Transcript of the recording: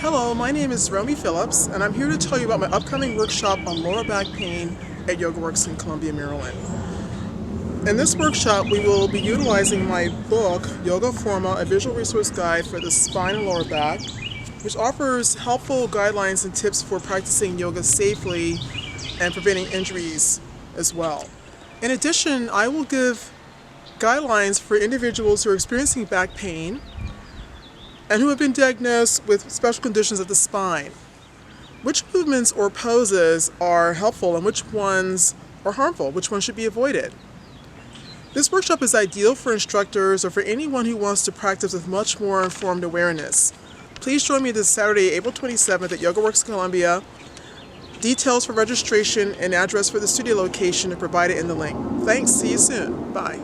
Hello, my name is Romy Phillips, and I'm here to tell you about my upcoming workshop on lower back pain at YogaWorks in Columbia, Maryland. In this workshop, we will be utilizing my book, Forma, a visual resource guide for the spine and lower back, which offers helpful guidelines and tips for practicing yoga safely and preventing injuries as well. In addition, I will give guidelines for individuals who are experiencing back pain and who have been diagnosed with special conditions of the spine. Which movements or poses are helpful and which ones are harmful, which ones should be avoided. This workshop is ideal for instructors or for anyone who wants to practice with much more informed awareness. Please join me this Saturday, April 27th at YogaWorks Columbia. Details for registration and address for the studio location are provided in the link. Thanks, see you soon. Bye.